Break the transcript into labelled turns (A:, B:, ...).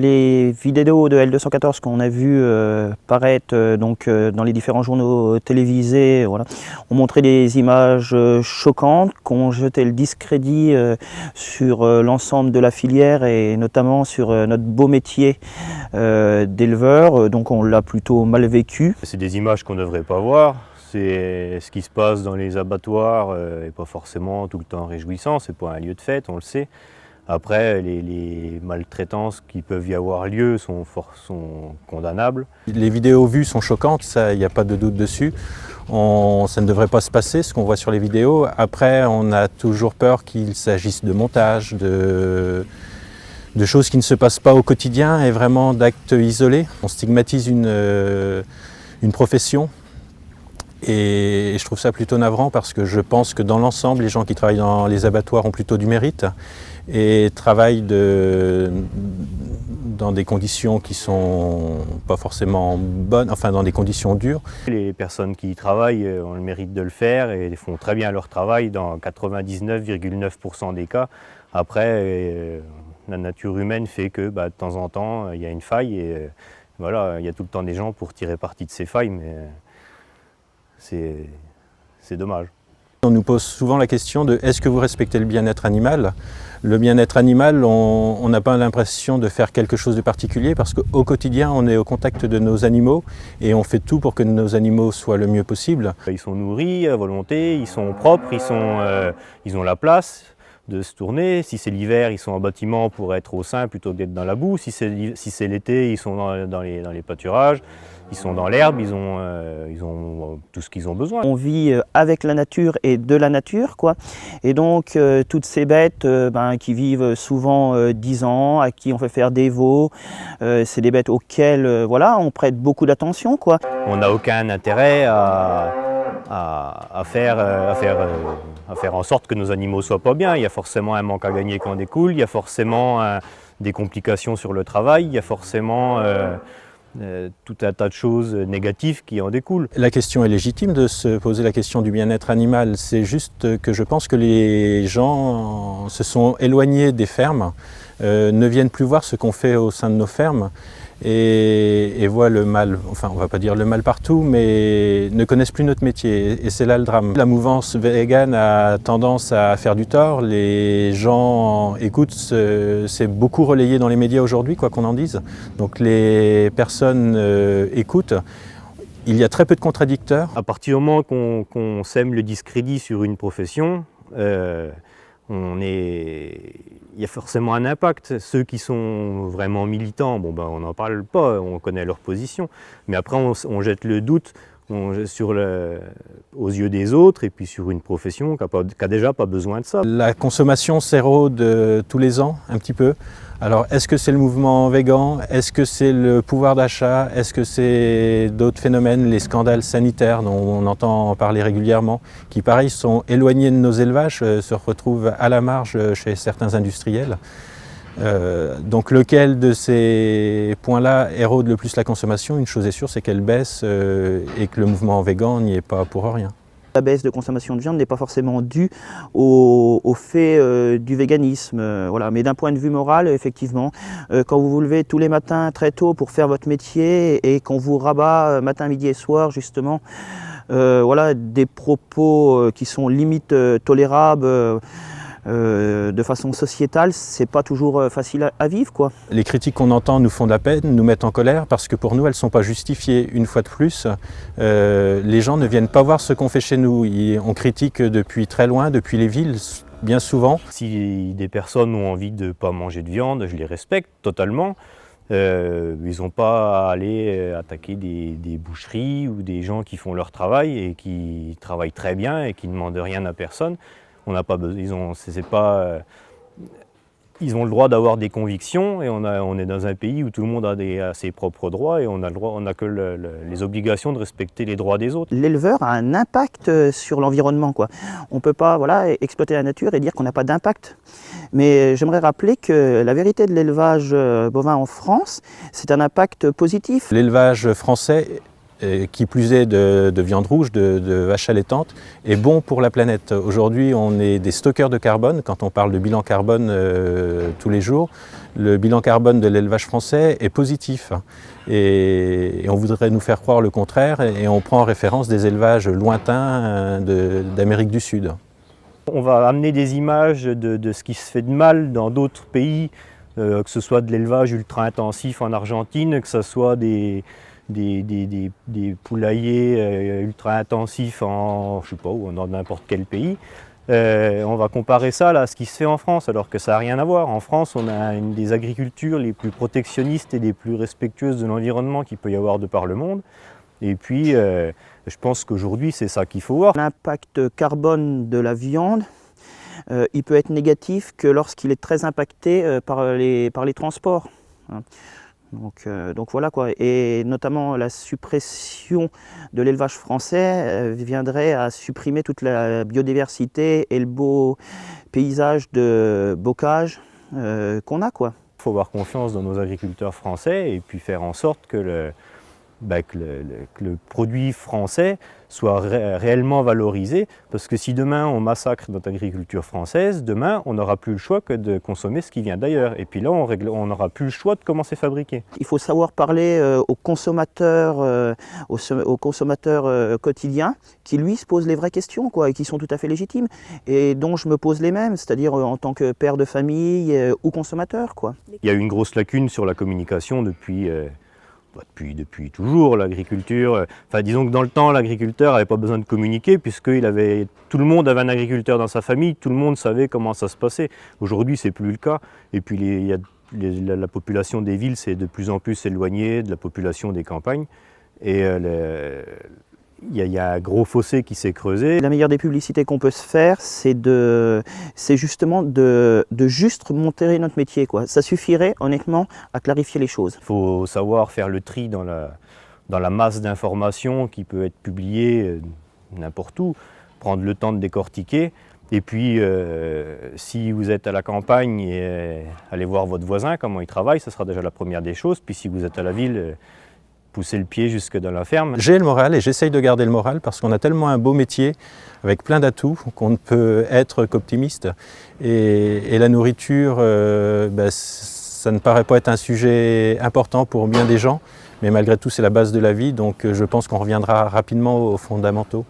A: les vidéos de L214 qu'on a vu paraître dans les différents journaux télévisés, voilà, ont montré des images choquantes, qui ont jeté le discrédit sur l'ensemble de la filière et notamment sur notre beau métier d'éleveur, donc on l'a plutôt mal vécu.
B: C'est des images qu'on ne devrait pas voir. C'est ce qui se passe dans les abattoirs et pas forcément tout le temps réjouissant, c'est pas un lieu de fête, on le sait. Après, les maltraitances qui peuvent y avoir lieu sont condamnables.
C: Les vidéos vues sont choquantes, il n'y a pas de doute dessus. Ça ne devrait pas se passer, ce qu'on voit sur les vidéos. Après, on a toujours peur qu'il s'agisse de montage, de choses qui ne se passent pas au quotidien et vraiment d'actes isolés. On stigmatise une profession. Et je trouve ça plutôt navrant parce que je pense que dans l'ensemble, les gens qui travaillent dans les abattoirs ont plutôt du mérite et travaillent dans des conditions qui sont pas forcément bonnes, enfin dans des conditions dures.
B: Les personnes qui y travaillent ont le mérite de le faire et font très bien leur travail dans 99,9% des cas. Après, la nature humaine fait que de temps en temps, il y a une faille et voilà, il y a tout le temps des gens pour tirer parti de ces failles. Mais c'est dommage.
C: On nous pose souvent la question de est-ce que vous respectez le bien-être animal? Le bien-être animal, on n'a pas l'impression de faire quelque chose de particulier parce qu'au quotidien, on est au contact de nos animaux et on fait tout pour que nos animaux soient le mieux possible.
B: Ils sont nourris à volonté, ils sont propres, ils ont la place de se tourner. Si c'est l'hiver, ils sont en bâtiment pour être au sein plutôt que d'être dans la boue. Si c'est l'été, ils sont dans les pâturages. Ils sont dans l'herbe, ils ont tout ce qu'ils ont besoin.
A: On vit avec la nature et de la nature, quoi. Et donc, toutes ces bêtes qui vivent souvent 10 ans, à qui on fait faire des veaux, c'est des bêtes auxquelles voilà, on prête beaucoup d'attention, quoi.
B: On n'a aucun intérêt à faire en sorte que nos animaux soient pas bien. Il y a forcément un manque à gagner qui en découle, il y a forcément des complications sur le travail, il y a forcément tout un tas de choses négatives qui en découlent.
C: La question est légitime de se poser la question du bien-être animal. C'est juste que je pense que les gens se sont éloignés des fermes, ne viennent plus voir ce qu'on fait au sein de nos fermes et voient le mal, enfin on ne va pas dire le mal partout, mais ne connaissent plus notre métier et c'est là le drame. La mouvance végane a tendance à faire du tort, les gens écoutent, c'est beaucoup relayé dans les médias aujourd'hui, quoi qu'on en dise, donc les personnes écoutent. Il y a très peu de contradicteurs.
B: À partir du moment qu'on sème le discrédit sur une profession, il y a forcément un impact. Ceux qui sont vraiment militants, on n'en parle pas, on connaît leur position. Mais après, on jette le doute aux yeux des autres et puis sur une profession qui n'a déjà pas besoin de ça.
C: La consommation s'érode tous les ans, un petit peu. Alors, est-ce que c'est le mouvement végan? Est-ce que c'est le pouvoir d'achat? Est-ce que c'est d'autres phénomènes, les scandales sanitaires dont on entend parler régulièrement, qui pareil sont éloignés de nos élevages, se retrouvent à la marge chez certains industriels? Donc lequel de ces points-là érode le plus la consommation? Une chose est sûre, c'est qu'elle baisse et que le mouvement végan n'y est pas pour rien.
A: La baisse de consommation de viande n'est pas forcément due au fait du véganisme, voilà. Mais d'un point de vue moral, effectivement, quand vous vous levez tous les matins très tôt pour faire votre métier et qu'on vous rabat matin, midi et soir, justement, voilà, des propos qui sont limite tolérables, de façon sociétale, c'est pas toujours facile à vivre, quoi.
C: Les critiques qu'on entend nous font de la peine, nous mettent en colère parce que pour nous elles ne sont pas justifiées. Une fois de plus, les gens ne viennent pas voir ce qu'on fait chez nous. On critique depuis très loin, depuis les villes, bien souvent.
B: Si des personnes ont envie de ne pas manger de viande, je les respecte totalement. Ils n'ont pas à aller attaquer des boucheries ou des gens qui font leur travail et qui travaillent très bien et qui ne demandent rien à personne. On n'a pas besoin, ils ont le droit d'avoir des convictions et on est dans un pays où tout le monde a ses propres droits et on n'a que les obligations de respecter les droits des autres.
A: L'éleveur a un impact sur l'environnement, quoi. On ne peut pas exploiter la nature et dire qu'on n'a pas d'impact. Mais j'aimerais rappeler que la vérité de l'élevage bovin en France, c'est un impact positif.
C: L'élevage français qui plus est de viande rouge, de vache allaitante, est bon pour la planète. Aujourd'hui, on est des stockeurs de carbone. Quand on parle de bilan carbone tous les jours, le bilan carbone de l'élevage français est positif. Et on voudrait nous faire croire le contraire, et on prend en référence des élevages lointains d'Amérique du Sud.
B: On va amener des images de ce qui se fait de mal dans d'autres pays, que ce soit de l'élevage ultra-intensif en Argentine, que ce soit des poulaillers ultra-intensifs en, je sais pas, dans n'importe quel pays. On va comparer ça là, à ce qui se fait en France, alors que ça n'a rien à voir. En France, on a une des agricultures les plus protectionnistes et les plus respectueuses de l'environnement qu'il peut y avoir de par le monde. Et puis, je pense qu'aujourd'hui, c'est ça qu'il faut voir.
A: L'impact carbone de la viande, il peut être négatif que lorsqu'il est très impacté par les transports. Donc voilà quoi, et notamment la suppression de l'élevage français viendrait à supprimer toute la biodiversité et le beau paysage de bocage qu'on a quoi.
B: Il faut avoir confiance dans nos agriculteurs français et puis faire en sorte que le produit français soit réellement valorisé, parce que si demain on massacre notre agriculture française, demain on n'aura plus le choix que de consommer ce qui vient d'ailleurs, et puis là on n'aura plus le choix de comment c'est fabriqué.
A: Il faut savoir parler aux consommateurs quotidiens qui lui se posent les vraies questions quoi, et qui sont tout à fait légitimes, et dont je me pose les mêmes, c'est-à-dire en tant que père de famille ou consommateur quoi.
B: Il y a eu une grosse lacune sur la communication depuis toujours, l'agriculture. Enfin, disons que dans le temps, l'agriculteur n'avait pas besoin de communiquer puisque tout le monde avait un agriculteur dans sa famille, tout le monde savait comment ça se passait. Aujourd'hui, c'est plus le cas. Et puis, la population des villes s'est de plus en plus éloignée de la population des campagnes. Et il y a un gros fossé qui s'est creusé.
A: La meilleure des publicités qu'on peut se faire, c'est justement de juste montrer notre métier, quoi. Ça suffirait honnêtement à clarifier les choses.
B: Il faut savoir faire le tri dans la masse d'informations qui peut être publiée n'importe où, prendre le temps de décortiquer. Et puis, si vous êtes à la campagne, et allez voir votre voisin, comment il travaille, ce sera déjà la première des choses. Puis si vous êtes à la ville, pousser le pied jusque dans la ferme.
C: J'ai le moral et j'essaye de garder le moral parce qu'on a tellement un beau métier avec plein d'atouts qu'on ne peut être qu'optimiste. Et la nourriture, ça ne paraît pas être un sujet important pour bien des gens, mais malgré tout c'est la base de la vie, donc je pense qu'on reviendra rapidement aux fondamentaux.